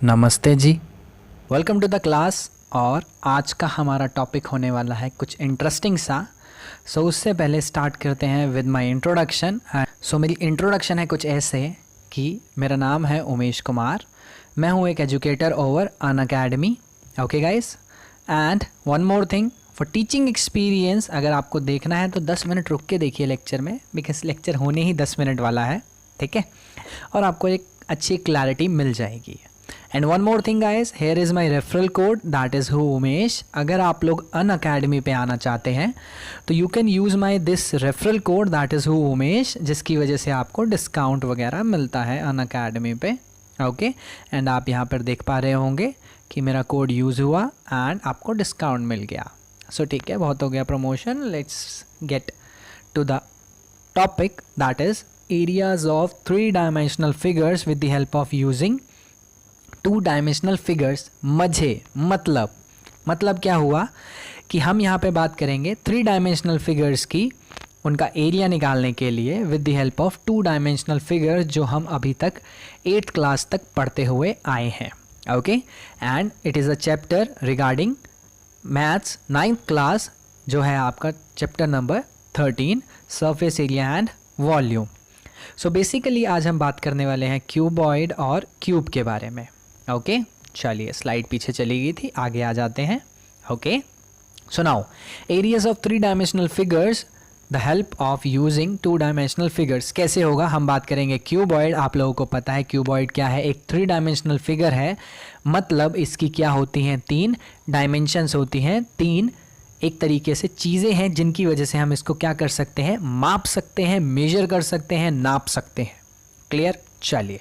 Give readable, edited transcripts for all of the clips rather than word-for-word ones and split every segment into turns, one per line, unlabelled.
नमस्ते जी। Welcome to the class. और आज का हमारा टॉपिक होने वाला है कुछ इंटरेस्टिंग सा। उससे पहले स्टार्ट करते हैं विद माय इंट्रोडक्शन। मेरी इंट्रोडक्शन है कुछ ऐसे कि मेरा नाम है उमेश कुमार, मैं हूँ एक educator over Unacademy. Okay guys, and one more thing, for teaching experience अगर आपको देखना है तो 10 मिनट रुक के देखिए लेक्चर में, बिकॉज लेक्चर होने ही 10 मिनट वाला है, ठीक है, और आपको एक अच्छी क्लैरिटी मिल जाएगी। And one more thing guys, here is my referral code, that is who Umesh. अगर आप लोग अनअकैडमी पे आना चाहते हैं तो you can use my this referral code, that is who Umesh, जिसकी वजह से आपको डिस्काउंट वगैरह मिलता है अनअकैडमी पे। ओके, एंड आप यहाँ पर देख पा रहे होंगे कि मेरा कोड यूज़ हुआ एंड आपको डिस्काउंट मिल गया। ठीक है, बहुत हो गया promotion. Let's get to the topic, that is areas of 3 dimensional figures with the help of using 2 dimensional figures. मतलब क्या हुआ कि हम यहाँ पे बात करेंगे 3 डायमेंशनल फिगर्स की, उनका एरिया निकालने के लिए with the help of 2 dimensional figures जो हम अभी तक 8th क्लास तक पढ़ते हुए आए हैं। Okay, and it is a chapter regarding maths 9th class, जो है आपका chapter number 13, surface area and volume. Basically आज हम बात करने वाले हैं क्यूबॉइड और क्यूब के बारे में। ओके, चलिए स्लाइड पीछे चली गई थी, आगे आ जाते हैं। Okay, so now areas of 3 dimensional figures, the help of using 2 dimensional figures. कैसे होगा, हम बात करेंगे क्यूबॉइड। आप लोगों को पता है क्यूबॉइड क्या है, एक 3 डायमेंशनल फिगर है। मतलब इसकी क्या होती हैं, 3 डायमेंशंस होती हैं, 3 एक तरीके से चीज़ें हैं जिनकी वजह से हम इसको क्या कर सकते हैं, माप सकते हैं, मेजर कर सकते हैं, नाप सकते हैं। क्लियर? चलिए,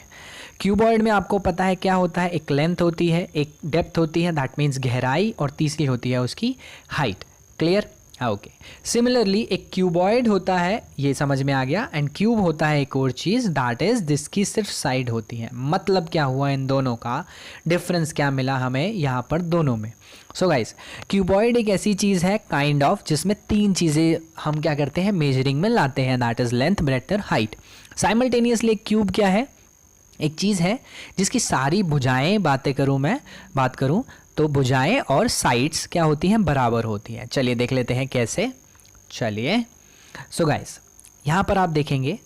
क्यूबॉइड में आपको पता है क्या होता है, एक लेंथ होती है, एक डेप्थ होती है, दैट मीन्स गहराई, और तीसरी होती है उसकी हाइट। क्लियर? ओके, सिमिलरली एक क्यूबॉइड होता है, ये समझ में आ गया। एंड क्यूब होता है एक और चीज़, दैट इज़ जिसकी सिर्फ साइड होती है। मतलब क्या हुआ, इन दोनों का डिफरेंस क्या मिला हमें यहाँ पर दोनों में। गाइस, क्यूबॉइड एक ऐसी चीज़ है काइंड ऑफ जिसमें 3 चीज़ें हम क्या करते हैं, मेजरिंग में लाते हैं, दैट इज़ लेंथ, ब्रेड्थ और हाइट। साइमल्टेनियसली एक क्यूब क्या है, एक चीज़ है जिसकी सारी भुजाएं बात करूं तो भुजाएं और साइड्स क्या होती हैं, बराबर होती हैं। चलिए देख लेते हैं कैसे। चलिए, गाइस यहाँ पर आप देखेंगे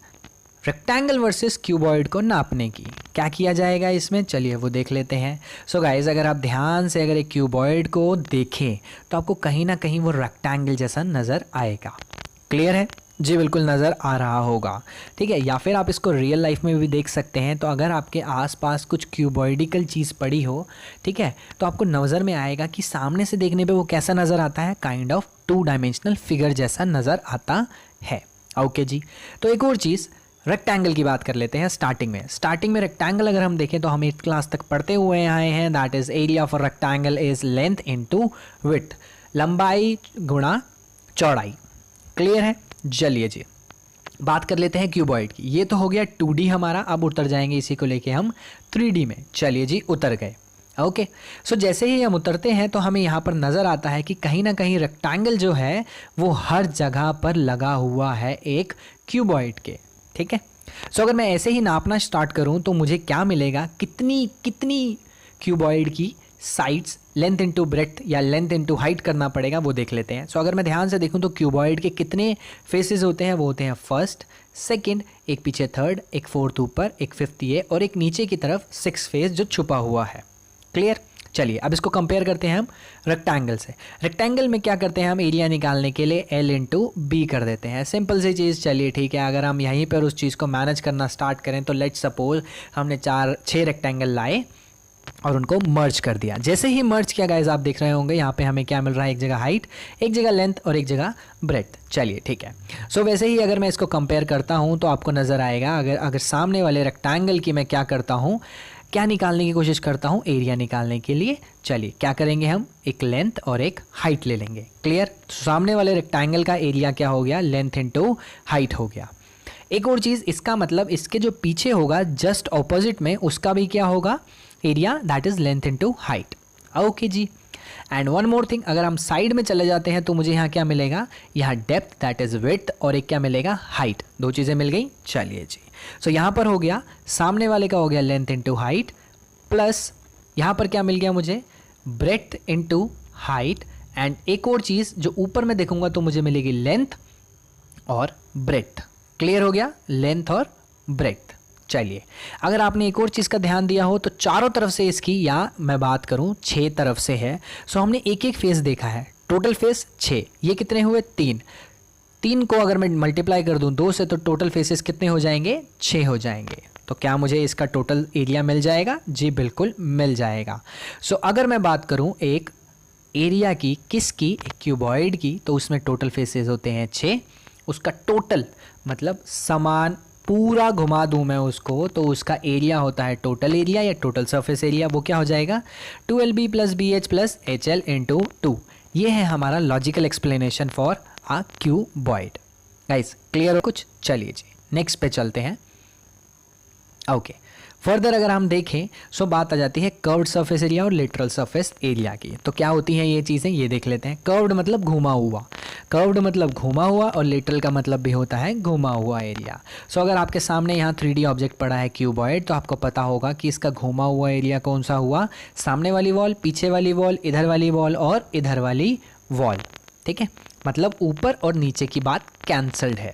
रेक्टेंगल वर्सेस क्यूबॉइड को नापने की क्या किया जाएगा इसमें, चलिए वो देख लेते हैं। गाइस, अगर आप ध्यान से अगर एक क्यूबॉइड को देखें तो आपको कहीं ना कहीं वो रेक्टेंगल जैसा नज़र आएगा। क्लियर है जी? बिल्कुल नज़र आ रहा होगा, ठीक है। या फिर आप इसको रियल लाइफ में भी देख सकते हैं। तो अगर आपके आसपास कुछ क्यूबॉइडिकल चीज़ पड़ी हो, ठीक है, तो आपको नज़र में आएगा कि सामने से देखने पे वो कैसा नज़र आता है, काइंड ऑफ 2 डायमेंशनल फिगर जैसा नज़र आता है। ओके जी, तो एक और चीज़ रेक्टेंगल की बात कर लेते हैं। स्टार्टिंग में रेक्टेंगल अगर हम देखें तो हम 8th क्लास तक पढ़ते हुए आए हैं, that is area of rectangle is length into width, लंबाई गुणा चौड़ाई। क्लियर है? चलिए जी, बात कर लेते हैं क्यूबॉइड की। ये तो हो गया 2D हमारा, अब उतर जाएंगे इसी को लेके हम 3D में। चलिए जी, उतर गए। ओके, जैसे ही हम उतरते हैं तो हमें यहाँ पर नज़र आता है कि कहीं ना कहीं रेक्टेंगल जो है वो हर जगह पर लगा हुआ है एक क्यूबॉइड के, ठीक है। अगर मैं ऐसे ही नापना स्टार्ट करूँ तो मुझे क्या मिलेगा, कितनी क्यूबॉइड की साइड्स, लेंथ इनटू ब्रेड्थ या लेंथ इनटू हाइट करना पड़ेगा, वो देख लेते हैं। अगर मैं ध्यान से देखूं तो क्यूबॉइड के कितने फेसेस होते हैं, वो होते हैं फर्स्ट, सेकंड, एक पीछे थर्ड, एक फोर्थ ऊपर, एक फिफ्थ ये, और एक नीचे की तरफ 6th फेस जो छुपा हुआ है। क्लियर? चलिए अब इसको कंपेयर करते हैं हम रेक्टेंगल से। रेक्टेंगल में क्या करते हैं हम, एरिया निकालने के लिए L इंटू बी कर देते हैं, सिंपल सी चीज़। चलिए ठीक है, अगर हम यहीं पर उस चीज़ को मैनेज करना स्टार्ट करें तो लेट्स सपोज हमने 6 रेक्टेंगल लाए और उनको मर्ज कर दिया। जैसे ही मर्ज किया गाइस, आप देख रहे होंगे यहाँ पे हमें क्या मिल रहा है, एक जगह हाइट, एक जगह लेंथ और एक जगह ब्रेड्थ। चलिए ठीक है, वैसे ही अगर मैं इसको कंपेयर करता हूँ तो आपको नज़र आएगा, अगर सामने वाले रेक्टेंगल की मैं क्या करता हूँ, क्या निकालने की कोशिश करता हूँ, एरिया निकालने के लिए। चलिए क्या करेंगे हम, एक लेंथ और एक हाइट ले लेंगे। क्लियर? सामने वाले रेक्टेंगल का एरिया क्या हो गया, लेंथ इनटू हाइट हो गया। एक और चीज़, इसका मतलब इसके जो पीछे होगा जस्ट ऑपोजिट में, उसका भी क्या होगा, area, that is length into height. Okay जी, एंड वन मोर थिंग, अगर हम साइड में चले जाते हैं तो मुझे यहाँ क्या मिलेगा, यहाँ डेप्थ दैट इज विड्थ, और एक क्या मिलेगा, हाइट। 2 चीज़ें मिल गई। चलिए जी, यहाँ पर हो गया सामने वाले का हो गया लेंथ इनटू हाइट प्लस यहाँ पर क्या मिल गया मुझे, ब्रेथ इनटू हाइट, एंड एक और चीज़ जो ऊपर में देखूंगा तो मुझे मिलेगी लेंथ और ब्रेथ। क्लियर हो गया, लेंथ और ब्रेथ। चलिए, अगर आपने एक और चीज़ का ध्यान दिया हो तो चारों तरफ से इसकी, या मैं बात करूं 6 तरफ से है, सो हमने एक एक फेस देखा है, टोटल फेस 6, ये कितने हुए 3, 3 को अगर मैं मल्टीप्लाई कर दूं 2 से तो टोटल फेसेस कितने हो जाएंगे, 6 हो जाएंगे। तो क्या मुझे इसका टोटल एरिया मिल जाएगा, जी बिल्कुल मिल जाएगा। सो अगर मैं बात करूं एक एरिया की, किसकी, एक क्यूबॉइड की, तो उसमें टोटल फेसेस होते हैं 6, उसका टोटल मतलब समान पूरा घुमा दूं मैं उसको तो उसका एरिया होता है टोटल एरिया या टोटल सरफेस एरिया, वो क्या हो जाएगा 2LB + BH + HL × 2। ये है हमारा logical explanation for a cuboid. Guys clear हो कुछ? चलिए जी नेक्स्ट पे चलते हैं। ओके, फर्दर अगर हम देखें सो बात आ जाती है कर्व्ड सरफेस एरिया और लेटरल सरफेस एरिया की। तो क्या होती हैं ये चीज़ें, ये देख लेते हैं। कर्व्ड मतलब घुमा हुआ, कर्व्ड मतलब घुमा हुआ, और लेटरल का मतलब भी होता है घुमा हुआ एरिया। सो अगर आपके सामने यहाँ 3D ऑब्जेक्ट पड़ा है क्यूबॉइड, तो आपको पता होगा कि इसका घुमा हुआ एरिया कौन सा हुआ, सामने वाली वॉल, पीछे वाली वॉल, इधर वाली वॉल और इधर वाली वॉल। ठीक है, मतलब ऊपर और नीचे की बात कैंसल्ड है।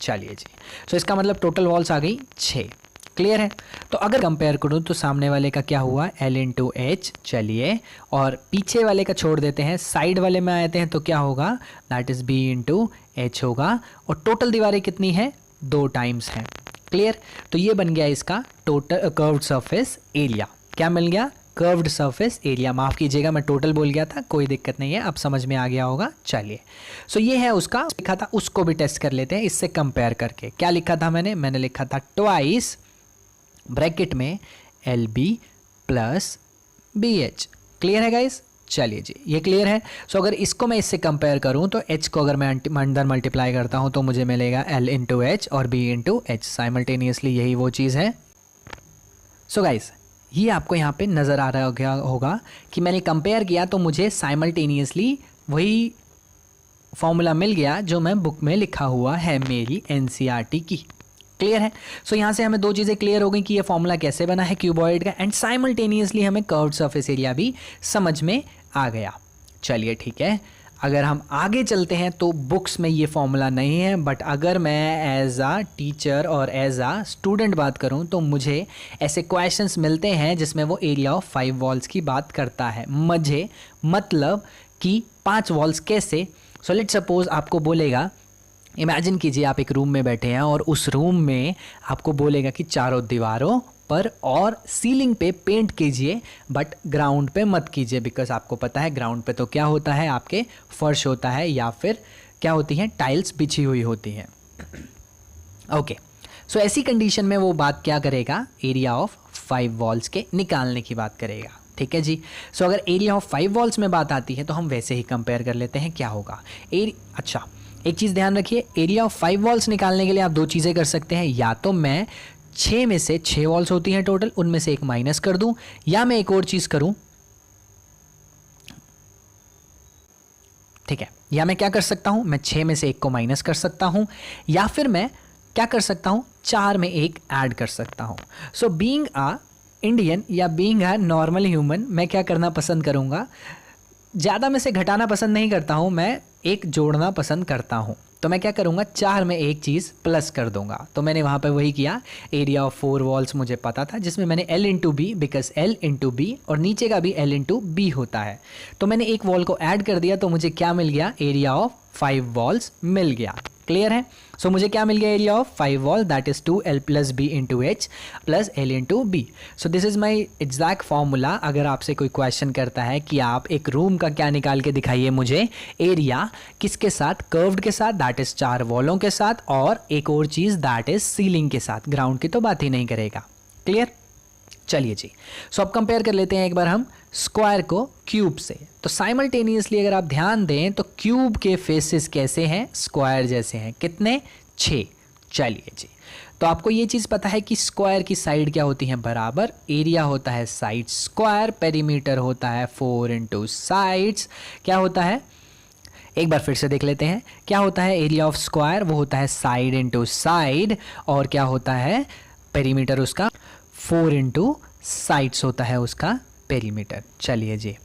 चलिए जी, सो इसका मतलब टोटल वॉल्स आ गई 6। क्लियर है? तो अगर कंपेयर करूं तो सामने वाले का क्या हुआ, L × H। चलिए, और पीछे वाले का छोड़ देते हैं, साइड वाले में आते हैं तो क्या होगा, दैट इज B × H होगा। और टोटल दीवारें कितनी है, 2 टाइम्स हैं। क्लियर? तो ये बन गया इसका टोटल कर्व्ड सरफेस एरिया। क्या मिल गया, कर्व्ड सरफेस एरिया। माफ़ कीजिएगा मैं टोटल बोल गया था, कोई दिक्कत नहीं है, अब समझ में आ गया होगा। चलिए, सो ये है उसका लिखा था, उसको भी टेस्ट कर लेते हैं इससे कंपेयर करके। क्या लिखा था मैंने लिखा था ट्वाइस ब्रैकेट में LB + BH। क्लियर है गाइस? चलिए जी, ये क्लियर है। सो अगर इसको मैं इससे कंपेयर करूं तो H को अगर मैं अंदर मल्टीप्लाई करता हूं तो मुझे मिलेगा L × H और B × H। साइमल्टेनियसली यही वो चीज़ है। सो गाइस, ये आपको यहाँ पे नज़र आ रहा होगा कि मैंने कंपेयर किया तो मुझे साइमल्टेनियसली वही फॉर्मूला मिल गया जो मैं बुक में लिखा हुआ है मेरी NCERT की। क्लियर है? सो यहाँ से हमें 2 चीज़ें क्लियर हो गई कि ये फॉर्मूला कैसे बना है क्यूबॉइड का, एंड साइमल्टेनियसली हमें कर्व्ड सरफेस एरिया भी समझ में आ गया। चलिए ठीक है, अगर हम आगे चलते हैं तो बुक्स में ये फॉर्मूला नहीं है, बट अगर मैं एज अ टीचर और एज अ स्टूडेंट बात करूं तो मुझे ऐसे क्वेश्चंस मिलते हैं जिसमें वो एरिया ऑफ 5 वॉल्स की बात करता है। मुझे मतलब कि 5 वॉल्स कैसे। सो लेट्स सपोज आपको बोलेगा, इमेजिन कीजिए आप एक रूम में बैठे हैं और उस रूम में आपको बोलेगा कि चारों दीवारों पर और सीलिंग पे पेंट कीजिए, बट ग्राउंड पे मत कीजिए, बिकॉज आपको पता है ग्राउंड पे तो क्या होता है, आपके फर्श होता है या फिर क्या होती हैं, टाइल्स बिछी हुई होती हैं। ओके, सो ऐसी कंडीशन में वो बात क्या करेगा, एरिया ऑफ 5 वॉल्स के निकालने की बात करेगा। ठीक है जी। सो अगर एरिया ऑफ 5 वॉल्स में बात आती है तो हम वैसे ही कंपेयर कर लेते हैं क्या होगा। अच्छा, एक चीज़ ध्यान रखिए, एरिया ऑफ 5 वॉल्स निकालने के लिए आप 2 चीज़ें कर सकते हैं, या तो मैं 6 में से 6 वॉल्स होती हैं टोटल, उनमें से एक माइनस कर दूं, या मैं एक और चीज़ करूं। ठीक है, या मैं क्या कर सकता हूं, मैं 6 में से एक को माइनस कर सकता हूं, या फिर मैं क्या कर सकता हूं, 4 में एक ऐड कर सकता हूं। सो बीइंग अ इंडियन या बीइंग अ नॉर्मल ह्यूमन, मैं क्या करना पसंद करूंगा, ज़्यादा में से घटाना पसंद नहीं करता हूं, मैं एक जोड़ना पसंद करता हूं। तो मैं क्या करूंगा, 4 में एक चीज़ प्लस कर दूंगा। तो मैंने वहाँ पे वही किया, एरिया ऑफ 4 वॉल्स मुझे पता था, जिसमें मैंने L × B, because L × B और नीचे का भी L × B होता है, तो मैंने एक वॉल को ऐड कर दिया, तो मुझे क्या मिल गया, एरिया ऑफ 5 वॉल्स मिल गया। क्लियर है? सो मुझे क्या मिल गया, area of 5 wall, that is 2L + B × H + L × B। So this is my exact formula. अगर आपसे कोई क्वेश्चन करता है कि आप एक रूम का क्या निकाल के दिखाइए मुझे, एरिया किसके साथ, कर्व्ड के साथ, दैट इज 4 वॉलों के साथ, और एक और चीज़ दैट इज सीलिंग के साथ, ग्राउंड की तो बात ही नहीं करेगा। क्लियर? चलिए जी, सो अब कंपेयर कर लेते हैं एक बार हम स्क्वायर को क्यूब से। तो साइमल्टेनियसली अगर आप ध्यान दें तो क्यूब के फेसेस कैसे हैं, स्क्वायर जैसे हैं। कितने? 6। चलिए जी, तो आपको ये चीज़ पता है कि स्क्वायर की साइड क्या होती है, बराबर, एरिया होता है साइड स्क्वायर, पेरीमीटर होता है 4 × साइड्स। क्या होता है, एक बार फिर से देख लेते हैं, क्या होता है एरिया ऑफ स्क्वायर, वो होता है साइड × साइड, और क्या होता है पेरीमीटर उसका 4 × साइड्स होता है उसका पेरीमीटर। चलिए जी,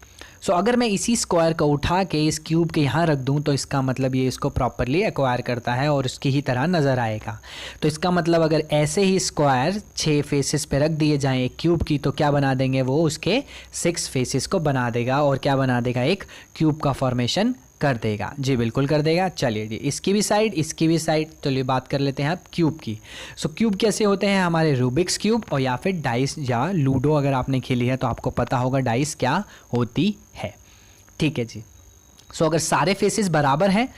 सो अगर मैं इसी स्क्वायर को उठा के इस क्यूब के यहाँ रख दूँ तो इसका मतलब ये इसको प्रॉपरली एक्वायर करता है और उसकी ही तरह नज़र आएगा। तो इसका मतलब अगर ऐसे ही स्क्वायर 6 फेसेस पे रख दिए जाएं एक क्यूब की, तो क्या बना देंगे वो उसके 6 फेसेस को बना देगा और क्या बना देगा, एक क्यूब का फॉर्मेशन कर देगा। जी बिल्कुल कर देगा। चलिए जी, इसकी भी साइड इसकी भी साइड। चलिए बात कर लेते हैं अब क्यूब की। सो क्यूब कैसे होते हैं हमारे, रूबिक्स क्यूब और या फिर डाइस या लूडो अगर आपने खेली है तो आपको पता होगा डाइस क्या होती है। ठीक है जी। सो अगर सारे फेसेस बराबर हैं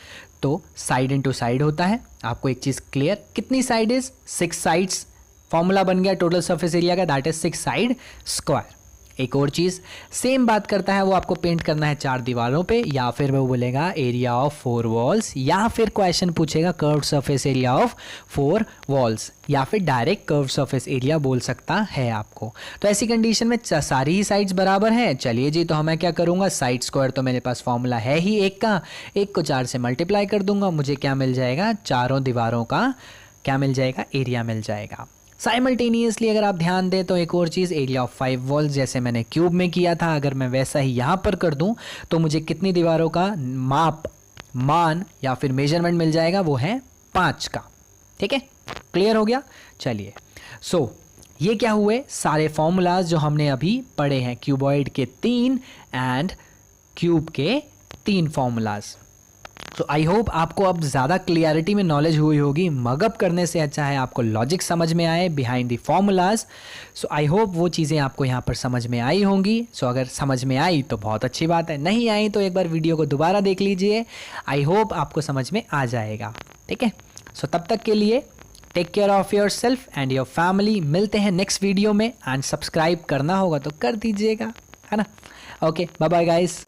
तो साइड इनटू साइड होता है। आपको एक चीज़ क्लियर, कितनी साइड इज 6 साइड्स, फॉर्मूला बन गया टोटल सरफेस एरिया का, दैट इज 6 साइड स्क्वायर। एक और चीज़ सेम बात करता है, वो आपको पेंट करना है 4 दीवारों पे, या फिर वो बोलेगा एरिया ऑफ 4 वॉल्स, या फिर क्वेश्चन पूछेगा curve surface area of 4 walls, या फिर डायरेक्ट कर्व सरफेस एरिया बोल सकता है आपको। तो ऐसी कंडीशन में सारी ही साइड्स बराबर हैं। चलिए जी, तो मैं क्या करूँगा, साइड स्क्वायर तो मेरे पास फॉर्मूला है ही एक का, एक को 4 से मल्टीप्लाई कर दूंगा, मुझे क्या मिल जाएगा, चारों दीवारों का क्या मिल जाएगा, एरिया मिल जाएगा। साइमल्टेनियसली अगर आप ध्यान दें तो एक और चीज़, एरिया ऑफ 5 वॉल्स जैसे मैंने क्यूब में किया था, अगर मैं वैसा ही यहाँ पर कर दूँ तो मुझे कितनी दीवारों का मान या फिर मेजरमेंट मिल जाएगा, वो है 5 का। ठीक है, क्लियर हो गया। चलिए, सो ये क्या हुए, सारे फॉर्मूलाज जो हमने अभी पढ़े हैं, क्यूबॉइड के 3 एंड क्यूब के 3 फॉर्मूलाज। सो आई होप आपको अब ज़्यादा क्लियरिटी में नॉलेज हुई होगी। मगअप करने से अच्छा है आपको लॉजिक समझ में आए behind the formulas. So I hope वो चीज़ें आपको यहाँ पर समझ में आई होंगी। सो अगर समझ में आई तो बहुत अच्छी बात है, नहीं आई तो एक बार वीडियो को दोबारा देख लीजिए, आई होप आपको समझ में आ जाएगा। ठीक है, सो तब तक के लिए take care of your self and your family. मिलते हैं नेक्स्ट वीडियो में, एंड सब्सक्राइब करना होगा तो कर दीजिएगा, है ना। Okay, bye bye guys.